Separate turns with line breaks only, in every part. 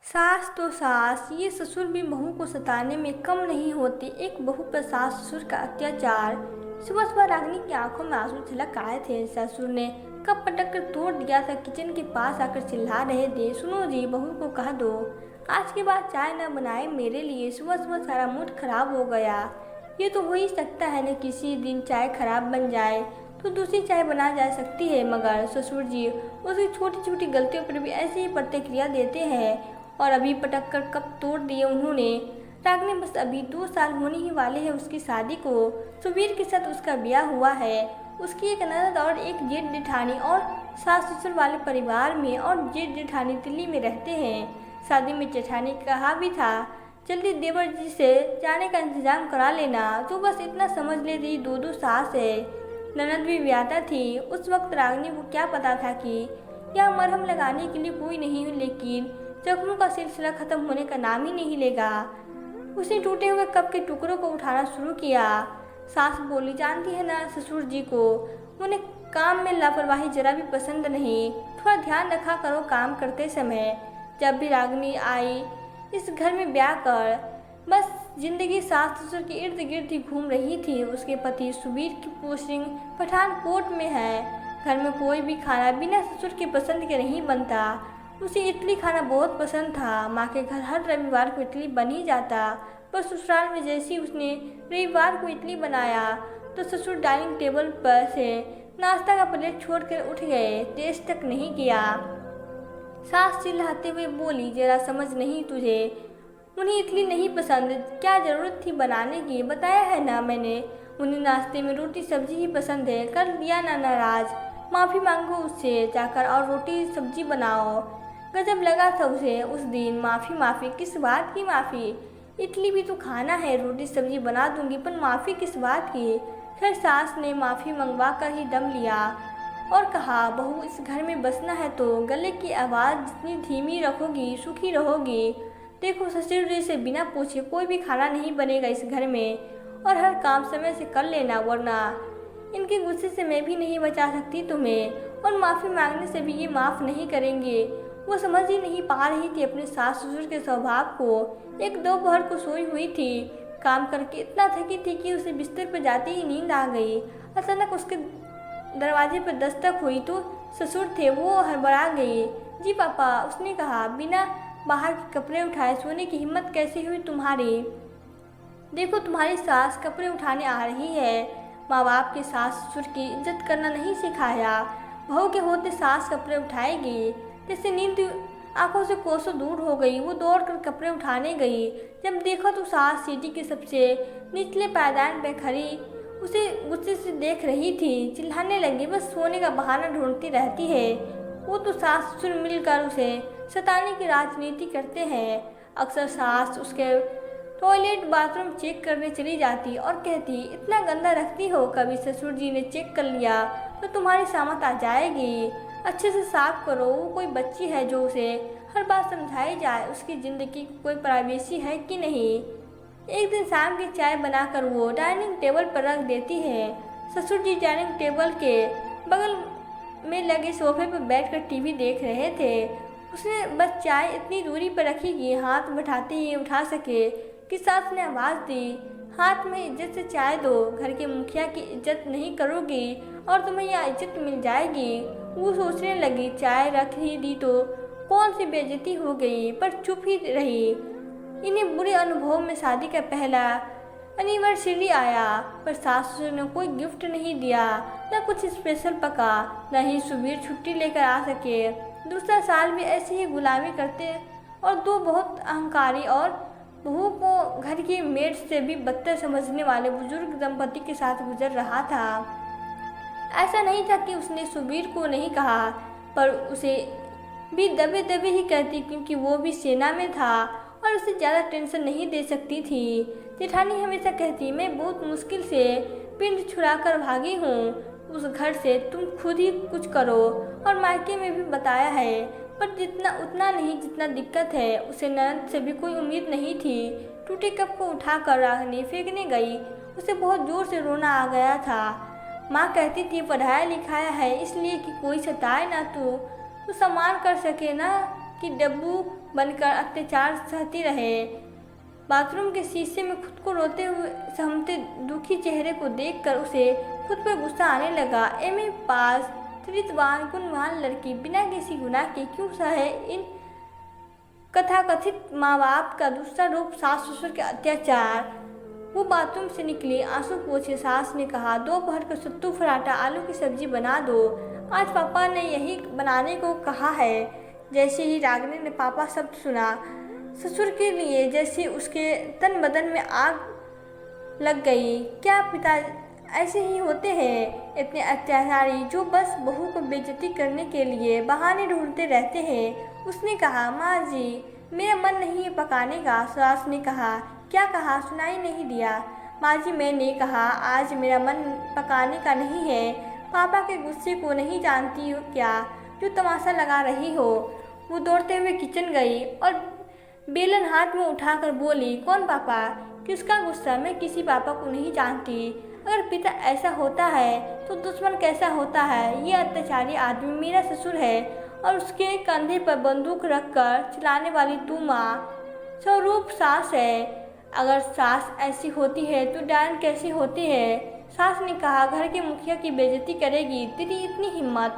सास तो सास, ये ससुर भी बहू को सताने में कम नहीं होते। एक बहू पर सास ससुर का अत्याचार। सुबह सुबह रागिनी की आंखों में आंसू छलक आए थे। ससुर ने कप पटक कर तोड़ दिया था। किचन के पास आकर चिल्ला रहे थे, सुनो जी, बहू को कह दो आज के बाद चाय न बनाए मेरे लिए। सुबह सुबह सारा मूड खराब हो गया। ये तो हो ही सकता है न, किसी दिन चाय खराब बन जाए तो दूसरी चाय बना जा सकती है, मगर ससुर जी उसकी छोटी छोटी गलतियों पर भी ऐसे ही प्रतिक्रिया देते हैं। और अभी पटक कर कप तोड़ दिए उन्होंने। रागिनी बस अभी 2 साल होने ही वाले हैं उसकी शादी को। सुबीर के साथ उसका ब्याह हुआ है। उसकी एक ननद और एक जेठ जेठानी और सास ससुर वाले परिवार में, और जेठ जेठानी दिल्ली में रहते हैं। शादी में जेठानी कहा भी था, जल्दी देवर जी से जाने का इंतजाम करा लेना। तो बस इतना समझ ले रही 2 सास है। ननद भी ब्याहता थी। उस वक्त रागिनी को क्या पता था कि यह मरहम लगाने के लिए कोई नहीं है, लेकिन जख्मों का सिलसिला खत्म होने का नाम ही नहीं लेगा। उसने टूटे हुए कप के टुकड़ों को उठाना शुरू किया। सास बोली, जानती है ना ससुर जी को, उन्हें काम में लापरवाही जरा भी पसंद नहीं। थोड़ा ध्यान रखा करो काम करते समय। जब भी रागिनी आई इस घर में ब्याह कर, बस जिंदगी सास ससुर के इर्द गिर्द ही घूम रही थी। उसके पति सुबीर की पोस्टिंग पठानकोट में है। घर में कोई भी खाना बिना ससुर के पसंद के नहीं बनता। उसे इडली खाना बहुत पसंद था। माँ के घर हर रविवार को इडली बन ही जाता। पर ससुराल में जैसे ही उसने रविवार को इडली बनाया तो ससुर डाइनिंग टेबल पर से नाश्ता का प्लेट छोड़कर उठ गए, टेस्ट तक नहीं किया। सास चिल्लाते हुए बोली, जरा समझ नहीं तुझे, उन्हें इडली नहीं पसंद, क्या जरूरत थी बनाने की, बताया है ना मैंने। उन्हें नाश्ते में रोटी सब्जी ही पसंद है। कर दिया ना नाराज, माफ़ी मांगो उससे जाकर और रोटी सब्जी बनाओ। गजब लगा था उसे उस दिन। माफ़ी किस बात की माफ़ी? इडली भी तो खाना है, रोटी सब्जी बना दूंगी, पर माफ़ी किस बात की? फिर सास ने माफ़ी मंगवा कर ही दम लिया और कहा, बहू इस घर में बसना है तो गले की आवाज़ जितनी धीमी रखोगी सुखी रहोगी। देखो ससुर जी से बिना पूछे कोई भी खाना नहीं बनेगा इस घर में, और हर काम समय से कर लेना, वरना इनके गुस्से से मैं भी नहीं बचा सकती तुम्हें, और माफ़ी मांगने से भी ये माफ़ नहीं करेंगे। वो समझ ही नहीं पा रही थी अपने सास ससुर के स्वभाव को। एक दोपहर को सोई हुई थी, काम करके इतना थकी थी कि उसे बिस्तर पर जाते ही नींद आ गई। अचानक उसके दरवाजे पर दस्तक हुई तो ससुर थे। वो हड़बड़ा गई। जी पापा, उसने कहा, बिना बाहर के कपड़े उठाए सोने की हिम्मत कैसे हुई तुम्हारी? देखो तुम्हारी सास कपड़े उठाने आ रही है। माँ बाप के सास ससुर की इज्जत करना नहीं सिखाया। बहू के होते सास कपड़े उठाएगी। जैसे नींद आंखों से कोसों दूर हो गई, वो दौड़कर कपड़े उठाने गई। जब देखा तो सास सीढ़ी के सबसे निचले पायदान पर खड़ी उसे गुस्से से देख रही थी। चिल्लाने लगी, बस सोने का बहाना ढूंढती रहती है। वो तो सास ससुर मिलकर उसे सताने की राजनीति करते हैं। अक्सर सास उसके टॉयलेट बाथरूम चेक करने चली जाती और कहती, इतना गंदा रखती हो, कभी ससुर जी ने चेक कर लिया तो तुम्हारी सामत आ जाएगी। अच्छे से साफ करो। वो कोई बच्ची है जो उसे हर बात समझाई जाए, उसकी ज़िंदगी की कोई प्राइवेसी है कि नहीं। एक दिन शाम की चाय बनाकर वो डाइनिंग टेबल पर रख देती है। ससुर जी डाइनिंग टेबल के बगल में लगे सोफे पर बैठकर टीवी देख रहे थे। उसने बस चाय इतनी दूरी पर रखी कि हाथ बैठाते ही उठा सके कि सास ने आवाज़ दी, हाथ में इज्जत से चाय दो। घर के मुखिया की इज्जत नहीं करोगी और तुम्हें यह इज्जत मिल जाएगी। वो सोचने लगी, चाय रख ही दी तो कौन सी बेइज्जती हो गई, पर चुप ही रही। इन्हें बुरे अनुभव में शादी का पहला एनिवर्सरी आया, पर सास ससुर ने कोई गिफ्ट नहीं दिया, न कुछ स्पेशल पका, न ही सुबीर छुट्टी लेकर आ सके। दूसरा साल भी ऐसे ही गुलामी करते और 2 बहुत अहंकारी और बहू को घर की मेड से भी बदतर समझने वाले बुजुर्ग दंपति के साथ गुजर रहा था। ऐसा नहीं था कि उसने सुबीर को नहीं कहा, पर उसे भी दबे दबे ही कहती, क्योंकि वो भी सेना में था और उसे ज़्यादा टेंशन नहीं दे सकती थी। जेठानी हमेशा कहती, मैं बहुत मुश्किल से पिंड छुड़ाकर भागी हूँ उस घर से, तुम खुद ही कुछ करो। और मायके में भी बताया है, पर जितना उतना नहीं जितना दिक्कत है। उसे ननद से भी कोई उम्मीद नहीं थी। टूटे कप को उठाकर रागिनी फेंकने गई। उसे बहुत जोर से रोना आ गया था। माँ कहती थी, पढ़ाया लिखाया है इसलिए कि कोई सताए ना, तो सम्मान कर सके ना, कि डब्बू बनकर अत्याचार सहती रहे। बाथरूम के शीशे में खुद को रोते हुए सहमते दुखी चेहरे को देखकर उसे खुद पर गुस्सा आने लगा। एमए पास चरित्रवान गुणवान लड़की बिना किसी गुनाह के क्यों सहे इन कथाकथित माँ बाप का दूसरा रूप सास ससुर के अत्याचार। वो बाथरूम से निकली, आंसू पोंछे। सास ने कहा, दोपहर को सत्तू पराठा आलू की सब्जी बना दो, आज पापा ने यही बनाने को कहा है। जैसे ही रागिनी ने पापा शब्द सुना, ससुर के लिए जैसे उसके तन बदन में आग लग गई। क्या पिता ऐसे ही होते हैं, इतने अत्याचारी, जो बस बहू को बेइज्जती करने के लिए बहाने ढूंढते रहते हैं। उसने कहा, माँ जी मेरा मन नहीं है पकाने का। सास ने कहा, क्या कहा, सुनाई नहीं दिया। माँ जी मैंने कहा आज मेरा मन पकाने का नहीं है। पापा के गुस्से को नहीं जानती हो क्या, जो तमाशा लगा रही हो। वो दौड़ते हुए किचन गई और बेलन हाथ में उठाकर बोली, कौन पापा, किसका गुस्सा, मैं किसी पापा को नहीं जानती। अगर पिता ऐसा होता है तो दुश्मन कैसा होता है। ये अत्याचारी आदमी मेरा ससुर है और उसके कंधे पर बंदूक रखकर चलाने वाली तू माँ स्वरूप सास है। अगर सास ऐसी होती है तो डायन कैसी होती है। सास ने कहा, घर के मुखिया की बेइज्जती करेगी, तेरी इतनी हिम्मत।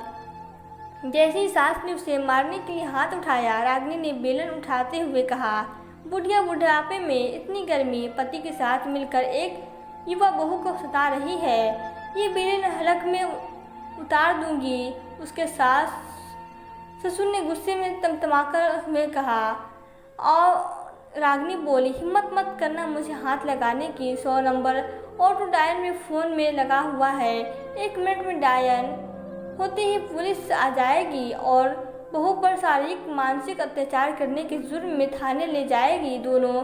जैसे ही सास ने उसे मारने के लिए हाथ उठाया, रागिनी ने बेलन उठाते हुए कहा, बुढ़िया बुढ़ापे में इतनी गर्मी पति के साथ मिलकर एक युवा बहू को सता रही है। ये बेलन हलक में उतार दूंगी। उसके सास ससुर ने गुस्से में तमतमाकर हुए कहा। और रागिनी बोली, हिम्मत मत करना मुझे हाथ लगाने की। 100 नंबर ऑटो डायल में फ़ोन में लगा हुआ है। 1 मिनट में डायल होते ही पुलिस आ जाएगी और बहू पर शारीरिक मानसिक अत्याचार करने के जुर्म में थाने ले जाएगी। दोनों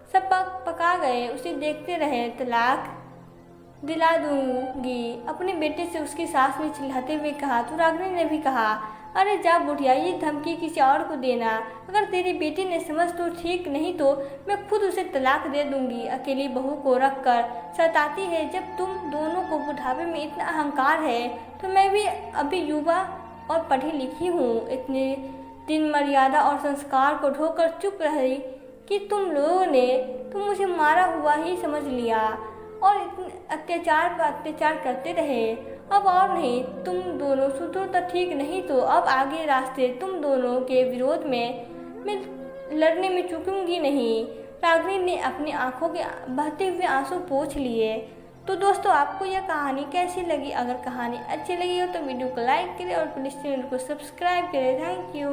सब पका गए, उसे देखते रहे। तलाक दिला दूंगी, अपने बेटे से उसकी सास ने चिल्लाते हुए कहा। तो रागिनी ने भी कहा, अरे जा बुढ़िया, ये धमकी किसी और को देना। अगर तेरी बेटी ने समझ तो ठीक, नहीं तो मैं खुद उसे तलाक दे दूंगी। अकेली बहू को रख कर सताती है। जब तुम दोनों को बुढ़ापे में इतना अहंकार है तो मैं भी अभी युवा और पढ़ी लिखी हूँ। इतने दिन मर्यादा और संस्कार को ढोकर चुप रही कि तुम लोगों ने तो मुझे मारा हुआ ही समझ लिया और इतने अत्याचार पर अत्याचार करते रहे। अब और नहीं, तुम दोनों सुधरो तो ठीक, नहीं तो अब आगे रास्ते तुम दोनों के विरोध में मैं लड़ने में चूकूंगी नहीं। रागिनी ने अपनी आंखों के बहते हुए आंसू पोंछ लिए। तो दोस्तों, आपको यह कहानी कैसी लगी? अगर कहानी अच्छी लगी हो तो वीडियो को लाइक करें और प्लीज़ चैनल को सब्सक्राइब करें। Thank you.